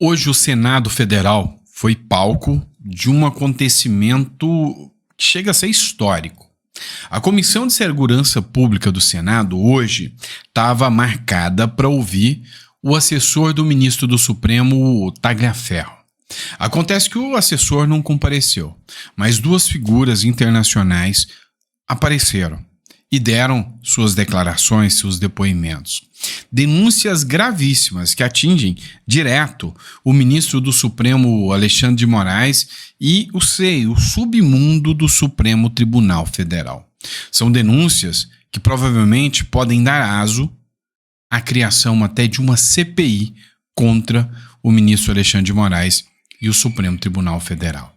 Hoje o Senado Federal foi palco de um acontecimento que chega a ser histórico. A Comissão de Segurança Pública do Senado hoje estava marcada para ouvir o assessor do ministro do Supremo, Tagliaferro. Acontece que o assessor não compareceu, mas duas figuras internacionais apareceram e deram suas declarações, seus depoimentos. Denúncias gravíssimas que atingem direto o ministro do Supremo, Alexandre de Moraes, e o submundo do Supremo Tribunal Federal. São denúncias que provavelmente podem dar aso à criação até de uma CPI contra o ministro Alexandre de Moraes e o Supremo Tribunal Federal.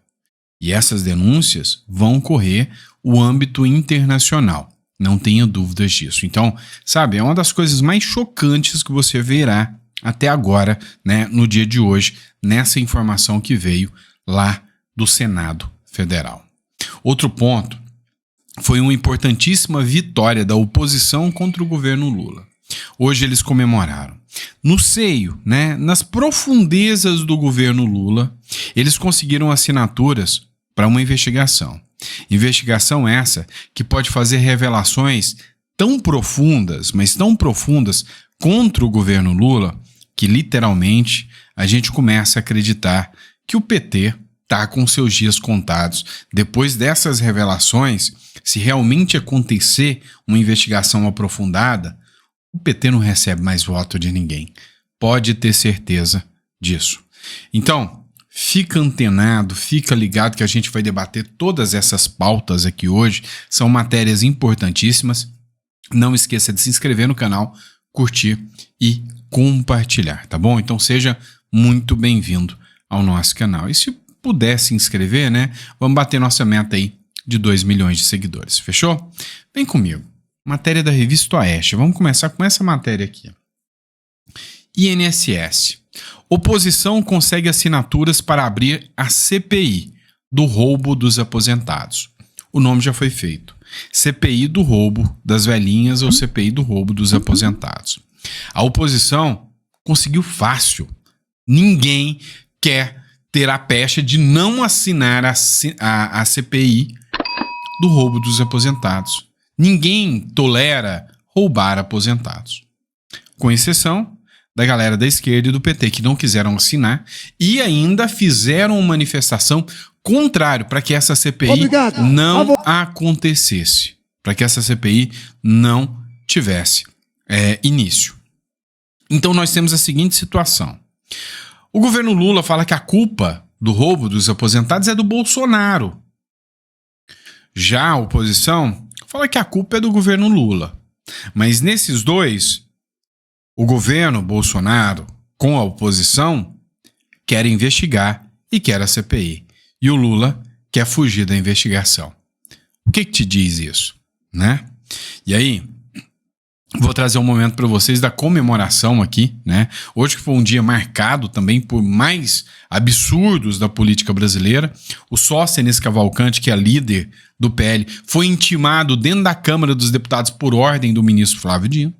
E essas denúncias vão correr o âmbito internacional. Não tenha dúvidas disso. Então, sabe, é uma das coisas mais chocantes que você verá até agora, né, no dia de hoje, nessa informação que veio lá do Senado Federal. Outro ponto foi uma importantíssima vitória da oposição contra o governo Lula. Hoje eles comemoraram. No seio, né, nas profundezas do governo Lula, eles conseguiram assinaturas para uma investigação. Investigação essa que pode fazer revelações tão profundas, mas tão profundas contra o governo Lula, que literalmente a gente começa a acreditar que o PT está com seus dias contados. Depois dessas revelações, se realmente acontecer uma investigação aprofundada, o PT não recebe mais voto de ninguém. Pode ter certeza disso. Então, fica antenado, fica ligado que a gente vai debater todas essas pautas aqui hoje. São matérias importantíssimas. Não esqueça de se inscrever no canal, curtir e compartilhar, tá bom? Então seja muito bem-vindo ao nosso canal. E se puder se inscrever, né? Vamos bater nossa meta aí de 2 milhões de seguidores. Fechou? Vem comigo. Matéria da Revista Oeste. Vamos começar com essa matéria aqui. INSS. Oposição consegue assinaturas para abrir a CPI do roubo dos aposentados. O nome já foi feito. CPI do roubo das velhinhas ou CPI do roubo dos aposentados. A oposição conseguiu fácil. Ninguém quer ter a pecha de não assinar a CPI do roubo dos aposentados. Ninguém tolera roubar aposentados. Com exceção da galera da esquerda e do PT, que não quiseram assinar e ainda fizeram uma manifestação contrária para que essa CPI não acontecesse, para que essa CPI não tivesse início. Então nós temos a seguinte situação. O governo Lula fala que a culpa do roubo dos aposentados é do Bolsonaro. Já a oposição fala que a culpa é do governo Lula. Mas nesses dois, o governo Bolsonaro, com a oposição, quer investigar e quer a CPI. E o Lula quer fugir da investigação. O que te diz isso, né? E aí, vou trazer um momento para vocês da comemoração aqui, né? Hoje que foi um dia marcado também por mais absurdos da política brasileira. O Sóstenes Cavalcante, que é líder do PL, foi intimado dentro da Câmara dos Deputados por ordem do ministro Flávio Dino.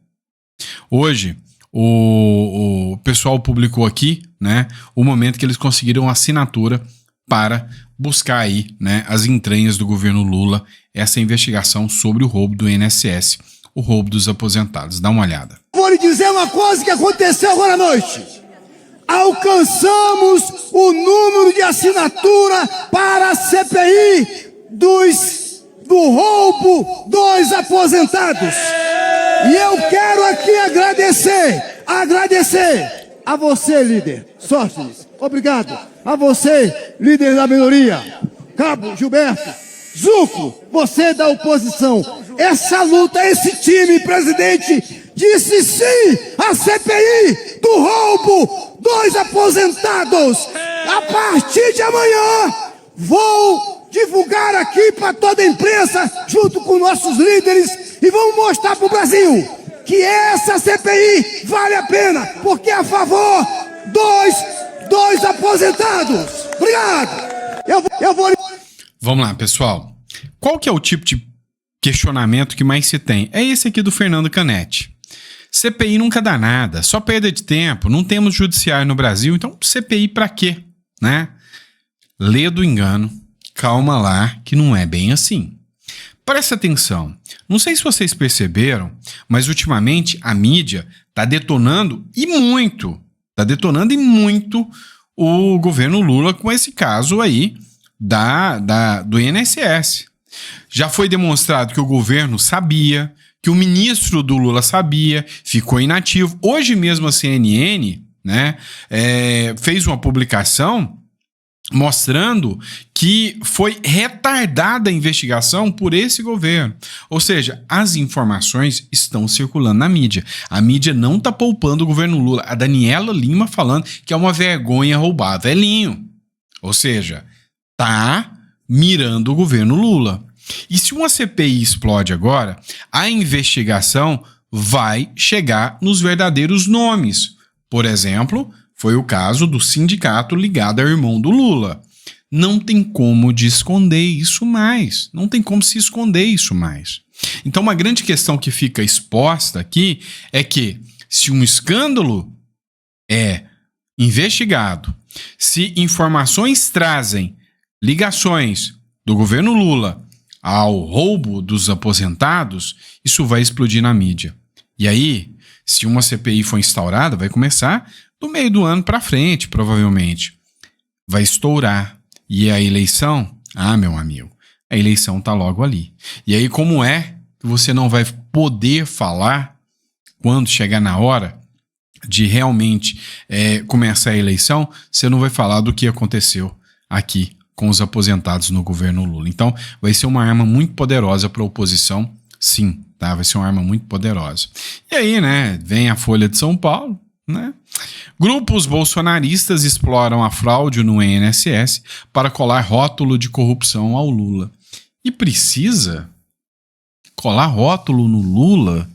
Hoje, o pessoal publicou aqui, né, o momento que eles conseguiram assinatura para buscar aí, né, as entranhas do governo Lula, essa investigação sobre o roubo do INSS, o roubo dos aposentados. Dá uma olhada. Vou lhe dizer uma coisa que aconteceu agora à noite. Alcançamos o número de assinatura para a CPI do roubo dos aposentados. E eu quero aqui agradecer a você, líder Sóstenes, obrigado. A você, líder da minoria, Cabo Gilberto, Zucco, você da oposição. Essa luta, esse time, presidente, disse sim à CPI do roubo dos aposentados. A partir de amanhã, vou divulgar aqui para toda a imprensa, junto com nossos líderes, e vamos mostrar para o Brasil que essa CPI vale a pena, porque é a favor dos aposentados. Obrigado. Eu vou... Vamos lá, pessoal. Qual que é o tipo de questionamento que mais se tem? É esse aqui do Fernando Canetti. CPI nunca dá nada, só perda de tempo, não temos judiciário no Brasil, então CPI pra quê, né? Lê do engano, calma lá, que não é bem assim. Presta atenção, não sei se vocês perceberam, mas ultimamente a mídia tá detonando e muito o governo Lula com esse caso aí do INSS. Já foi demonstrado que o governo sabia, que o ministro do Lula sabia, ficou inativo. Hoje mesmo a CNN, né, fez uma publicação mostrando que foi retardada a investigação por esse governo. Ou seja, as informações estão circulando na mídia. A mídia não está poupando o governo Lula. A Daniela Lima falando que é uma vergonha roubar velhinho. Ou seja, tá mirando o governo Lula. E se uma CPI explode agora, a investigação vai chegar nos verdadeiros nomes. Por exemplo, foi o caso do sindicato ligado ao irmão do Lula. Não tem como de esconder isso mais. Não tem como se esconder isso mais. Então, uma grande questão que fica exposta aqui é que se um escândalo é investigado, se informações trazem ligações do governo Lula ao roubo dos aposentados, isso vai explodir na mídia. E aí, se uma CPI for instaurada, vai começar do meio do ano para frente, provavelmente. Vai estourar. E a eleição? Ah, meu amigo, a eleição tá logo ali. E aí, como é que você não vai poder falar quando chegar na hora de realmente começar a eleição? Você não vai falar do que aconteceu aqui com os aposentados no governo Lula. Então, vai ser uma arma muito poderosa para a oposição, sim, tá? Vai ser uma arma muito poderosa. E aí, né, vem a Folha de São Paulo, né? Grupos bolsonaristas exploram a fraude no INSS para colar rótulo de corrupção ao Lula. E precisa colar rótulo no Lula?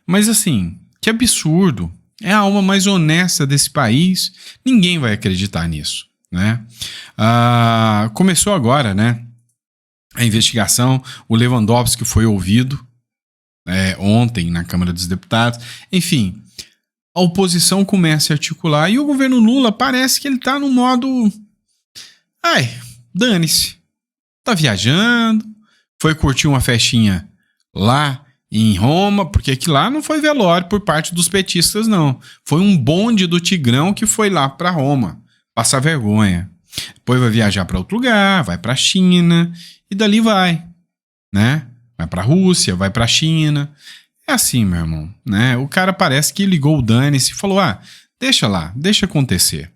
Mas assim, que absurdo. É a alma mais honesta desse país. Ninguém vai acreditar nisso, né? Começou agora, né? A investigação. O Lewandowski foi ouvido ontem na Câmara dos Deputados. Enfim, a oposição começa a articular e o governo Lula parece que ele tá no modo... dane-se. Tá viajando, foi curtir uma festinha lá em Roma, porque aqui lá não foi velório por parte dos petistas, não. Foi um bonde do Tigrão que foi lá para Roma, passar vergonha. Depois vai viajar para outro lugar, vai para a China e dali vai, né? Vai para a Rússia, vai para a China. É assim, meu irmão, né? O cara parece que ligou o dane-se e falou, deixa lá, deixa acontecer.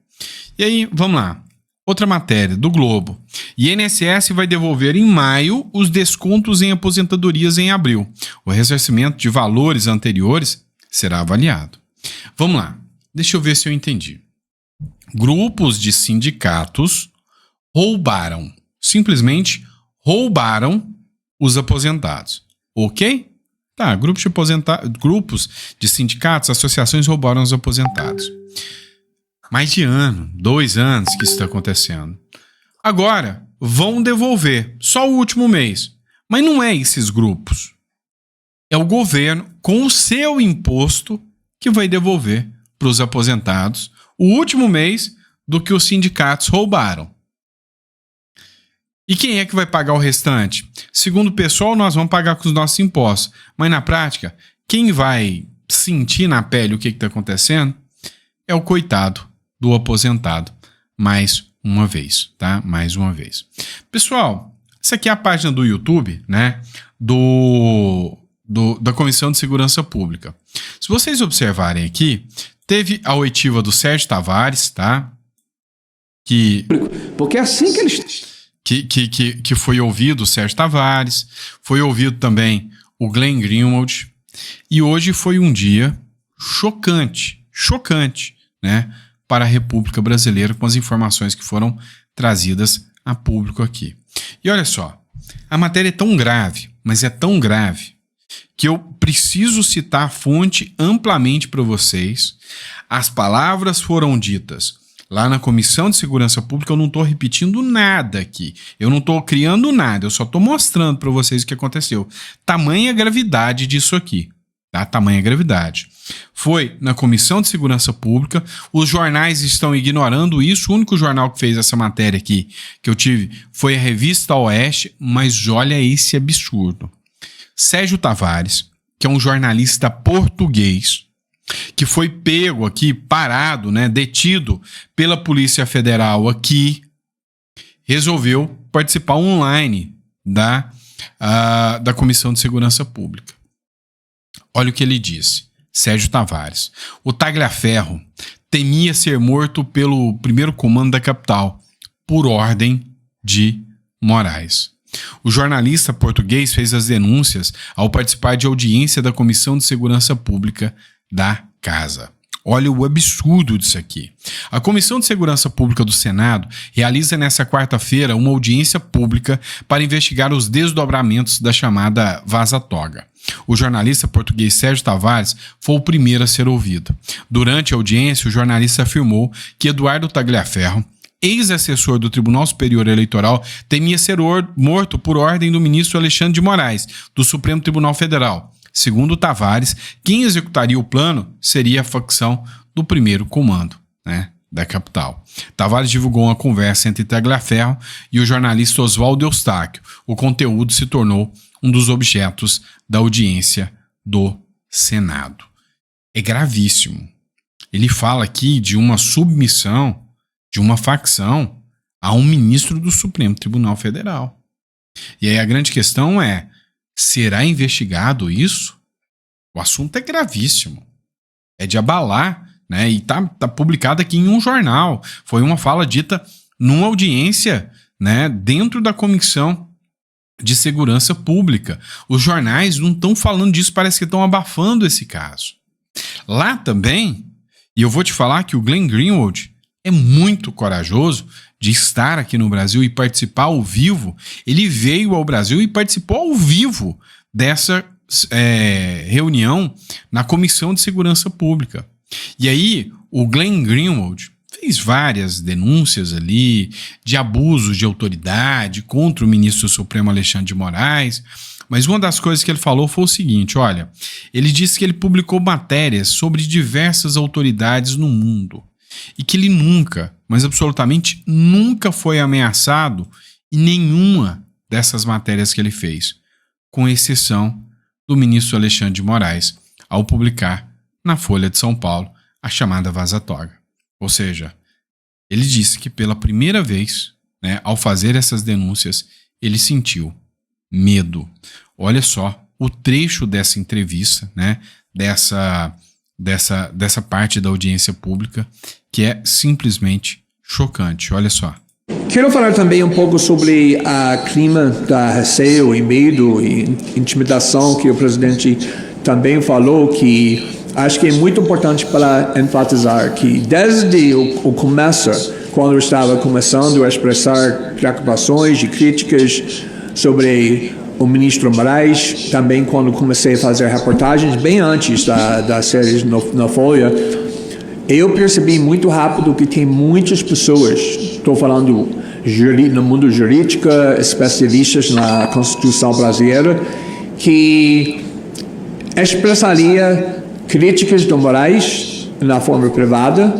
E aí, vamos lá. Outra matéria do Globo. INSS vai devolver em maio os descontos em aposentadorias em abril. O ressarcimento de valores anteriores será avaliado. Vamos lá, deixa eu ver se eu entendi. Grupos de sindicatos roubaram, simplesmente roubaram os aposentados. Ok? Tá, grupos de sindicatos, associações roubaram os aposentados. Mais de 2 anos que isso está acontecendo. Agora, vão devolver só o último mês. Mas não é esses grupos. É o governo, com o seu imposto, que vai devolver para os aposentados o último mês do que os sindicatos roubaram. E quem é que vai pagar o restante? Segundo o pessoal, nós vamos pagar com os nossos impostos. Mas na prática, quem vai sentir na pele o que está acontecendo é o coitado do aposentado. Mais uma vez, tá? Mais uma vez. Pessoal, essa aqui é a página do YouTube, né? Da Comissão de Segurança Pública. Se vocês observarem aqui, teve a oitiva do Sérgio Tavares, tá? Porque é assim que eles... Que foi ouvido o Sérgio Tavares, foi ouvido também o Glenn Greenwald, e hoje foi um dia chocante, né, para a República Brasileira com as informações que foram trazidas a público aqui. E olha só, a matéria é tão grave, mas é tão grave, que eu preciso citar a fonte amplamente para vocês. As palavras foram ditas lá na Comissão de Segurança Pública, eu não estou repetindo nada aqui. Eu não estou criando nada, eu só estou mostrando para vocês o que aconteceu. Tamanha gravidade disso aqui, Tá? Tamanha gravidade. Foi na Comissão de Segurança Pública, os jornais estão ignorando isso, o único jornal que fez essa matéria aqui que eu tive foi a Revista Oeste, mas olha esse absurdo. Sérgio Tavares, que é um jornalista português, que foi pego aqui, parado, né, detido pela Polícia Federal aqui, resolveu participar online da Comissão de Segurança Pública. Olha o que ele disse, Sérgio Tavares. O Tagliaferro temia ser morto pelo primeiro comando da capital, por ordem de Moraes. O jornalista português fez as denúncias ao participar de audiência da Comissão de Segurança Pública da Casa. Olha o absurdo disso aqui. A Comissão de Segurança Pública do Senado realiza nesta quarta-feira uma audiência pública para investigar os desdobramentos da chamada Vaza Toga. O jornalista português Sérgio Tavares foi o primeiro a ser ouvido. Durante a audiência, o jornalista afirmou que Eduardo Tagliaferro, ex-assessor do Tribunal Superior Eleitoral, temia ser morto por ordem do ministro Alexandre de Moraes, do Supremo Tribunal Federal. Segundo Tavares, quem executaria o plano seria a facção do primeiro comando, né, da capital. Tavares divulgou uma conversa entre Tagliaferro e o jornalista Oswaldo Eustáquio. O conteúdo se tornou um dos objetos da audiência do Senado. É gravíssimo. Ele fala aqui de uma submissão de uma facção a um ministro do Supremo Tribunal Federal. E aí a grande questão é, será investigado isso? O assunto é gravíssimo. É de abalar, né? E tá publicado aqui em um jornal. Foi uma fala dita numa audiência, né, dentro da Comissão de Segurança Pública. Os jornais não estão falando disso, parece que estão abafando esse caso. Lá também, e eu vou te falar que o Glenn Greenwald é muito corajoso de estar aqui no Brasil e participar ao vivo. Ele veio ao Brasil e participou ao vivo dessa reunião na Comissão de Segurança Pública. E aí, o Glenn Greenwald fez várias denúncias ali de abusos de autoridade contra o ministro Supremo Alexandre de Moraes, mas uma das coisas que ele falou foi o seguinte, olha, ele disse que ele publicou matérias sobre diversas autoridades no mundo e que ele nunca, mas absolutamente nunca foi ameaçado em nenhuma dessas matérias que ele fez, com exceção do ministro Alexandre de Moraes, ao publicar na Folha de São Paulo a chamada Vaza Toga. Ou seja, ele disse que pela primeira vez, né, ao fazer essas denúncias, ele sentiu medo. Olha só o trecho dessa entrevista, né, dessa parte da audiência pública, que é simplesmente chocante. Olha só. Quero falar também um pouco sobre o clima da receio e medo e intimidação que o presidente também falou, que acho que é muito importante para enfatizar que desde o começo, quando eu estava começando a expressar preocupações e críticas sobre o ministro Moraes, também quando comecei a fazer reportagens, bem antes da série na Folha, eu percebi muito rápido que tem muitas pessoas, estou falando no mundo jurídico, especialistas na Constituição brasileira, que expressaria críticas do Moraes na forma privada.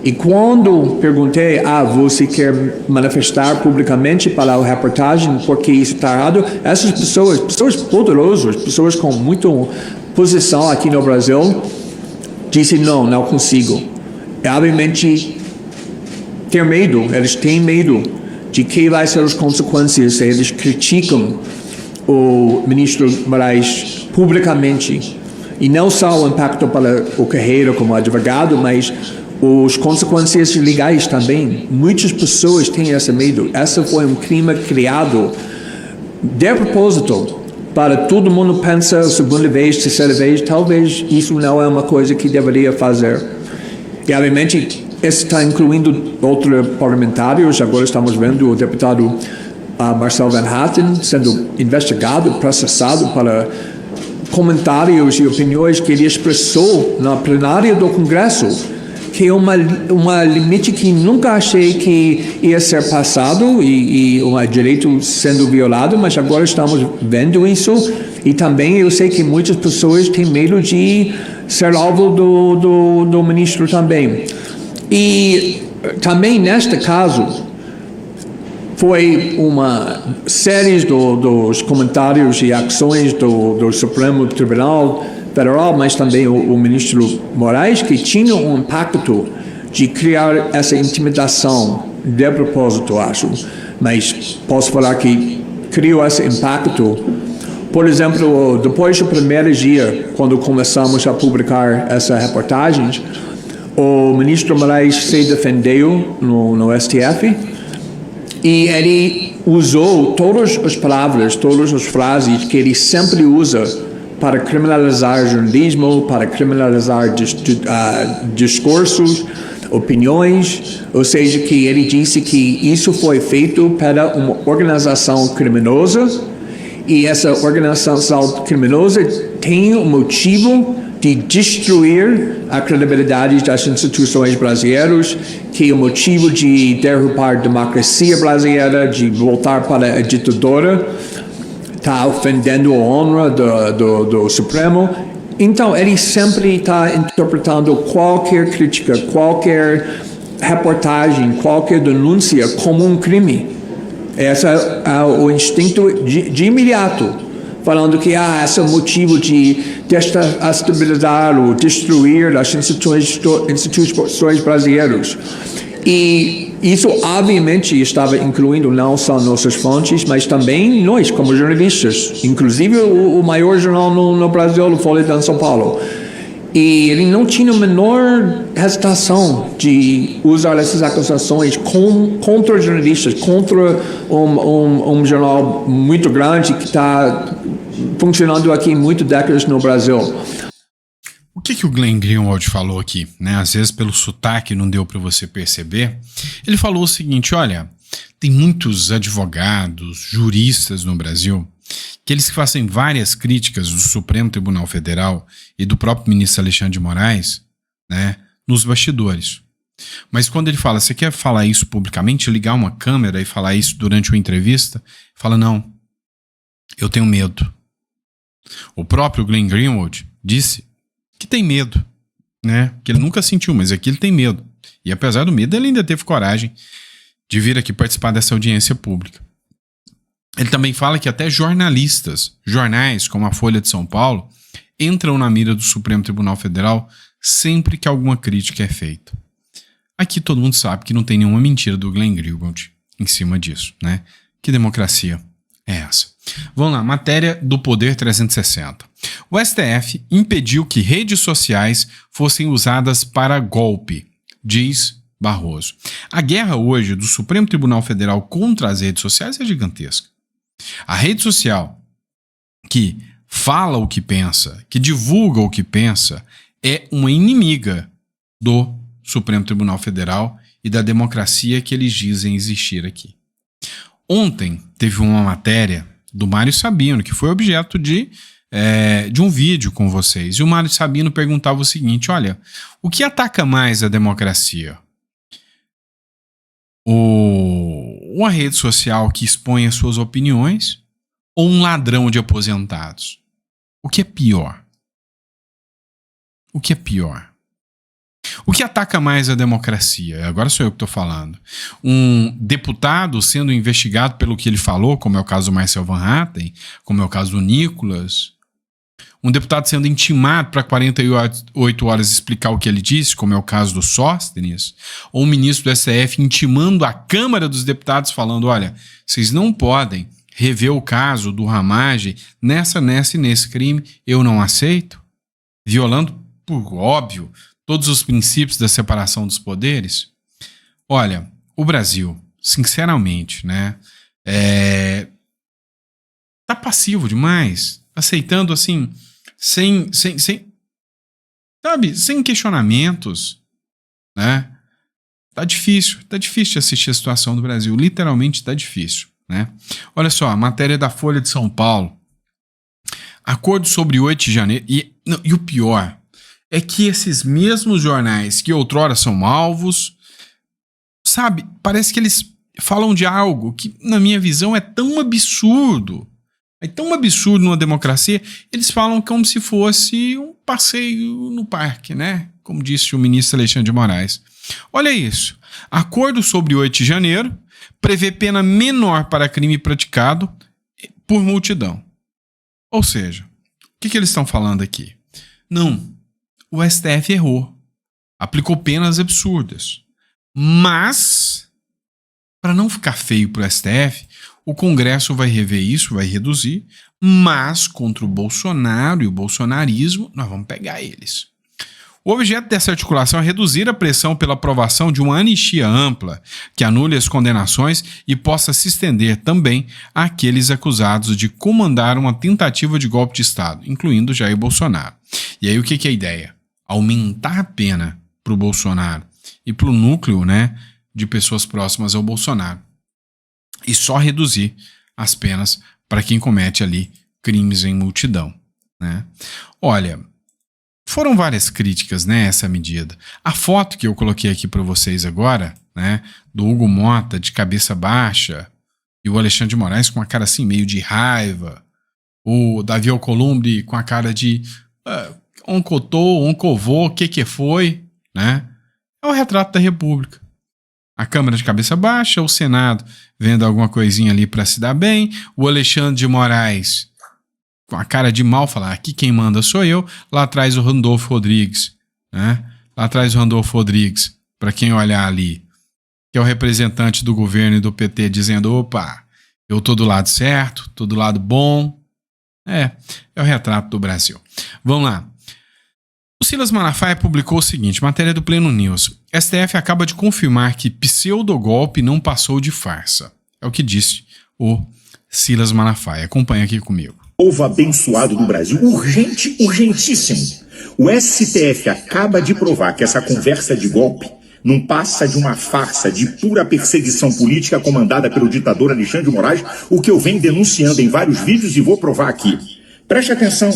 E quando perguntei, você quer manifestar publicamente para a reportagem porque isso está errado? Essas pessoas poderosas, pessoas com muita posição aqui no Brasil, disse não consigo. E, obviamente, eles têm medo de que vai ser as consequências se eles criticam o ministro Moraes publicamente. E não só o impacto para a carreira como advogado, mas as consequências legais também. Muitas pessoas têm esse medo. Esse foi um crime criado de propósito para todo mundo pensar segunda vez, terceira vez, talvez isso não é uma coisa que deveria fazer. E, obviamente, isso está incluindo outros parlamentares. Agora estamos vendo o deputado Marcel Van Hatten sendo investigado, processado para comentários e opiniões que ele expressou na plenária do Congresso que é uma limite que nunca achei que ia ser passado e um direito sendo violado, mas agora estamos vendo isso. E também eu sei que muitas pessoas têm medo de ser alvo do ministro também. E também neste caso, foi uma série dos comentários e ações do Supremo Tribunal Federal, mas também o ministro Moraes, que tinha um impacto de criar essa intimidação de propósito, acho. Mas posso falar que criou esse impacto. Por exemplo, depois do primeiro dia, quando começamos a publicar essa reportagem, o ministro Moraes se defendeu no STF e ele usou todas as palavras, todas as frases que ele sempre usa para criminalizar jornalismo, para criminalizar discursos, opiniões, ou seja, que ele disse que isso foi feito para uma organização criminosa e essa organização criminosa tem um motivo de destruir a credibilidade das instituições brasileiras, que é o motivo de derrubar a democracia brasileira, de voltar para a ditadura, está ofendendo a honra do Supremo. Então, ele sempre está interpretando qualquer crítica, qualquer reportagem, qualquer denúncia como um crime. Esse é o instinto de imediato, falando que esse é o motivo de desestabilizar ou destruir as instituições brasileiras. E isso, obviamente, estava incluindo não só nossas fontes, mas também nós, como jornalistas. Inclusive, o maior jornal no Brasil, o Folha de São Paulo. E ele não tinha a menor hesitação de usar essas acusações contra jornalistas, contra um jornal muito grande que está funcionando aqui muitas décadas no Brasil. O que o Glenn Greenwald falou aqui, né? Às vezes pelo sotaque não deu para você perceber. Ele falou o seguinte, olha, tem muitos advogados, juristas no Brasil, que eles fazem várias críticas do Supremo Tribunal Federal e do próprio ministro Alexandre de Moraes, né, nos bastidores. Mas quando ele fala, você quer falar isso publicamente, ligar uma câmera e falar isso durante uma entrevista? Fala, não, eu tenho medo. O próprio Glenn Greenwald disse que tem medo, né? Que ele nunca sentiu, mas aqui ele tem medo. E apesar do medo, ele ainda teve coragem de vir aqui participar dessa audiência pública. Ele também fala que até jornalistas, jornais como a Folha de São Paulo, entram na mira do Supremo Tribunal Federal sempre que alguma crítica é feita. Aqui todo mundo sabe que não tem nenhuma mentira do Glenn Greenwald em cima disso, né? Que democracia é essa? Vamos lá, matéria do Poder 360. O STF impediu que redes sociais fossem usadas para golpe, diz Barroso. A guerra hoje do Supremo Tribunal Federal contra as redes sociais é gigantesca. A rede social que fala o que pensa, que divulga o que pensa, é uma inimiga do Supremo Tribunal Federal e da democracia que eles dizem existir aqui. Ontem teve uma matéria do Mário Sabino, que foi objeto de um vídeo com vocês. E o Mário Sabino perguntava o seguinte, olha, o que ataca mais a democracia? Uma rede social que expõe as suas opiniões ou um ladrão de aposentados? O que é pior? O que é pior? O que ataca mais a democracia? Agora sou eu que estou falando. Um deputado sendo investigado pelo que ele falou, como é o caso do Marcel Van Hatten, como é o caso do Nicolas. Um deputado sendo intimado para 48 horas explicar o que ele disse, como é o caso do Sóstenes. Ou um ministro do STF intimando a Câmara dos Deputados falando, olha, vocês não podem rever o caso do Ramagem nesse crime, eu não aceito. Violando, por óbvio, todos os princípios da separação dos poderes. Olha, o Brasil, sinceramente, né, tá passivo demais, aceitando assim, sem questionamentos, né? Tá difícil de assistir a situação do Brasil, literalmente tá difícil, né? Olha só, a matéria da Folha de São Paulo, acordo sobre 8 de janeiro, e o pior é que esses mesmos jornais que outrora são alvos, sabe, parece que eles falam de algo que, na minha visão, é tão absurdo numa democracia, eles falam como se fosse um passeio no parque, né? Como disse o ministro Alexandre de Moraes. Olha isso. Acordo sobre 8 de janeiro prevê pena menor para crime praticado por multidão. Ou seja, o que eles estão falando aqui? Não, o STF errou. Aplicou penas absurdas. Mas, para não ficar feio para o STF, o Congresso vai rever isso, vai reduzir, mas contra o Bolsonaro e o bolsonarismo, nós vamos pegar eles. O objeto dessa articulação é reduzir a pressão pela aprovação de uma anistia ampla que anule as condenações e possa se estender também àqueles acusados de comandar uma tentativa de golpe de Estado, incluindo Jair Bolsonaro. E aí o que é a ideia? Aumentar a pena para o Bolsonaro e para o núcleo, né, de pessoas próximas ao Bolsonaro. E só reduzir as penas para quem comete ali crimes em multidão, né? Olha, foram várias críticas, né, essa medida. A foto que eu coloquei aqui para vocês agora, né, do Hugo Mota de cabeça baixa e o Alexandre de Moraes com a cara assim meio de raiva, o Davi Alcolumbre com a cara de oncotô, oncovô, que foi, né? É o retrato da República. A Câmara de cabeça baixa, o Senado vendo alguma coisinha ali para se dar bem, o Alexandre de Moraes com a cara de mal, falar aqui quem manda sou eu, lá atrás o Randolfo Rodrigues, né? Lá atrás o Randolfo Rodrigues, para quem olhar ali, que é o representante do governo e do PT dizendo, opa, eu tô do lado certo, tô do lado bom. É o retrato do Brasil. Vamos lá. O Silas Malafaia publicou o seguinte, matéria do Pleno News. STF acaba de confirmar que pseudogolpe não passou de farsa. É o que disse o Silas Malafaia. Acompanha aqui comigo. Povo abençoado do Brasil, urgente, urgentíssimo. O STF acaba de provar que essa conversa de golpe não passa de uma farsa de pura perseguição política comandada pelo ditador Alexandre de Moraes, o que eu venho denunciando em vários vídeos e vou provar aqui. Preste atenção.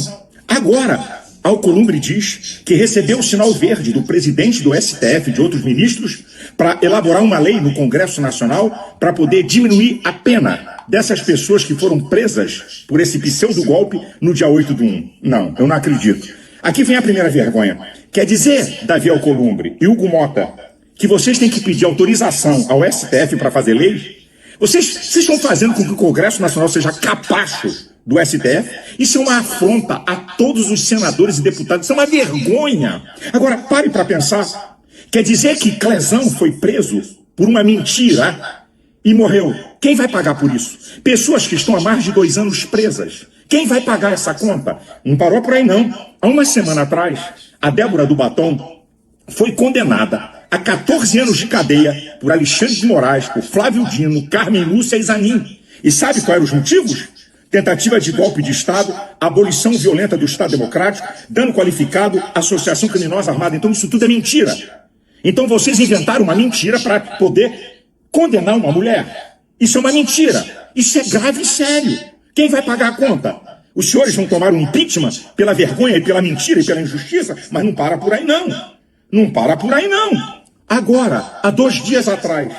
Agora, Alcolumbre diz que recebeu o sinal verde do presidente do STF e de outros ministros para elaborar uma lei no Congresso Nacional para poder diminuir a pena dessas pessoas que foram presas por esse pseudo-golpe no dia 8/1. Não, eu não acredito. Aqui vem a primeira vergonha. Quer dizer, Davi Alcolumbre e Hugo Mota, que vocês têm que pedir autorização ao STF para fazer leis? Vocês estão fazendo com que o Congresso Nacional seja capacho do STF? Isso é uma afronta a todos os senadores e deputados. Isso é uma vergonha. Agora, pare para pensar. Quer dizer que Clezão foi preso por uma mentira e morreu. Quem vai pagar por isso? Pessoas que estão há mais de 2 anos presas. Quem vai pagar essa conta? Não parou por aí, não. Há uma semana atrás, a Débora do Batom foi condenada a 14 anos de cadeia por Alexandre de Moraes, por Flávio Dino, Carmen Lúcia e Zanin. E sabe quais eram os motivos? Tentativa de golpe de Estado, abolição violenta do Estado Democrático, dano qualificado, associação criminosa armada. Então isso tudo é mentira. Então vocês inventaram uma mentira para poder condenar uma mulher. Isso é uma mentira. Isso é grave e sério. Quem vai pagar a conta? Os senhores vão tomar um impeachment pela vergonha e pela mentira e pela injustiça, mas não para por aí não. Não para por aí não. Agora, há 2 dias atrás,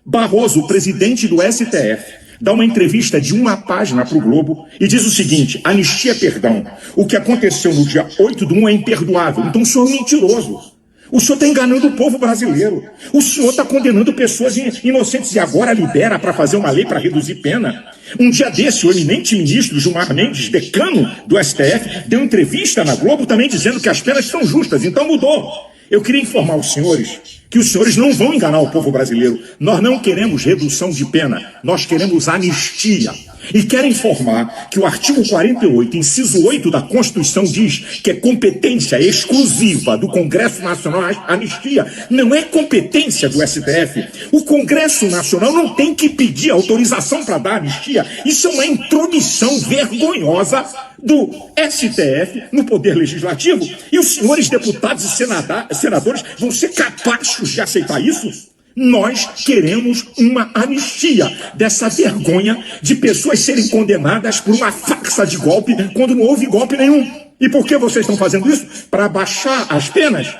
Barroso, o presidente do STF, dá uma entrevista de 1 página para o Globo e diz o seguinte, anistia, perdão, o que aconteceu no dia 8/1 é imperdoável. Então o senhor é um mentiroso. O senhor está enganando o povo brasileiro. O senhor está condenando pessoas inocentes e agora libera para fazer uma lei para reduzir pena. Um dia desse, o eminente ministro Gilmar Mendes, decano do STF, deu entrevista na Globo também dizendo que as penas são justas, então mudou. Eu queria informar os senhores que os senhores não vão enganar o povo brasileiro. Nós não queremos redução de pena, nós queremos anistia. E quero informar que o artigo 48, inciso 8 da Constituição diz que é competência exclusiva do Congresso Nacional a anistia. Não é competência do STF. O Congresso Nacional não tem que pedir autorização para dar anistia. Isso é uma intromissão vergonhosa do STF no Poder Legislativo. E os senhores deputados e senadores vão ser capazes de aceitar isso? Nós queremos uma anistia dessa vergonha de pessoas serem condenadas por uma farsa de golpe quando não houve golpe nenhum. E por que vocês estão fazendo isso? Para baixar as penas?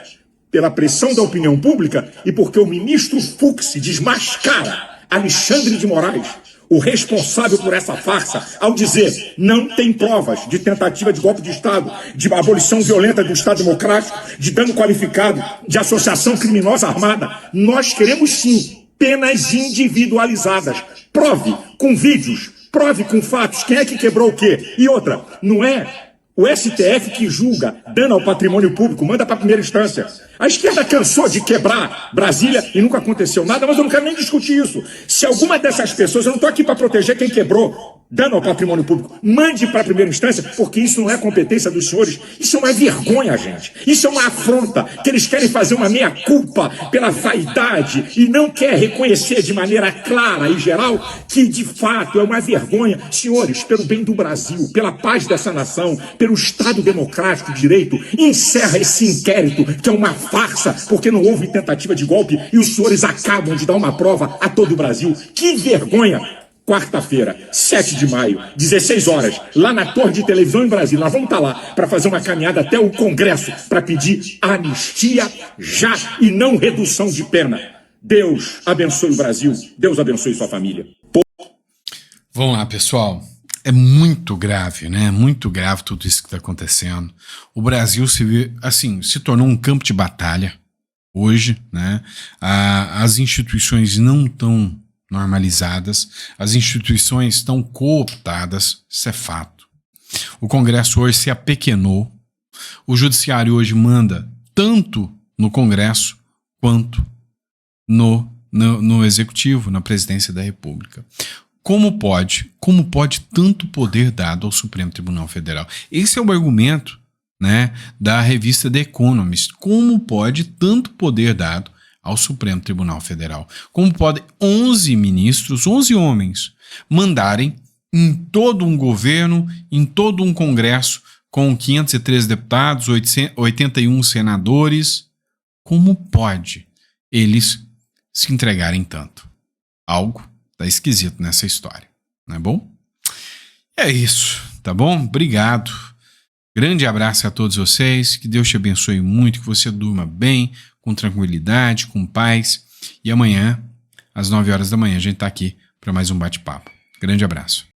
Pela pressão da opinião pública e porque o ministro Fux desmascara Alexandre de Moraes, o responsável por essa farsa, ao dizer não tem provas de tentativa de golpe de Estado, de abolição violenta do Estado Democrático, de dano qualificado, de associação criminosa armada. Nós queremos sim penas individualizadas. Prove com vídeos, prove com fatos quem é que quebrou o quê. E outra, não é o STF que julga dano ao patrimônio público, manda para a primeira instância. A esquerda cansou de quebrar Brasília e nunca aconteceu nada, mas eu não quero nem discutir isso. Se alguma dessas pessoas, eu não estou aqui para proteger quem quebrou dano ao patrimônio público, mande para a primeira instância, porque isso não é competência dos senhores. Isso é uma vergonha, gente. Isso é uma afronta, que eles querem fazer uma meia-culpa pela vaidade e não quer reconhecer de maneira clara e geral que, de fato, é uma vergonha. Senhores, pelo bem do Brasil, pela paz dessa nação, pelo Estado Democrático de Direito, encerra esse inquérito, que é uma farsa, porque não houve tentativa de golpe e os senhores acabam de dar uma prova a todo o Brasil. Que vergonha! Quarta-feira, 7 de maio, 16 horas, lá na Torre de Televisão em Brasília. Nós vamos estar lá para fazer uma caminhada até o Congresso para pedir anistia já e não redução de pena. Deus abençoe o Brasil, Deus abençoe sua família. Vamos lá, pessoal. É muito grave, né? Muito grave tudo isso que está acontecendo. O Brasil se tornou um campo de batalha hoje, né? As instituições não estão normalizadas, as instituições estão cooptadas, isso é fato. O Congresso hoje se apequenou, o Judiciário hoje manda tanto no Congresso quanto no Executivo, na Presidência da República. Como pode tanto poder dado ao Supremo Tribunal Federal? Esse é o argumento, né, da revista The Economist. Como pode tanto poder dado ao Supremo Tribunal Federal? Como podem 11 ministros, 11 homens, mandarem em todo um governo, em todo um Congresso, com 513 deputados, 81 senadores? Como pode eles se entregarem tanto? Algo tá esquisito nessa história, não é bom? É isso, tá bom? Obrigado. Grande abraço a todos vocês, que Deus te abençoe muito, que você durma bem, com tranquilidade, com paz. E amanhã, às 9 horas da manhã, a gente tá aqui para mais um bate-papo. Grande abraço.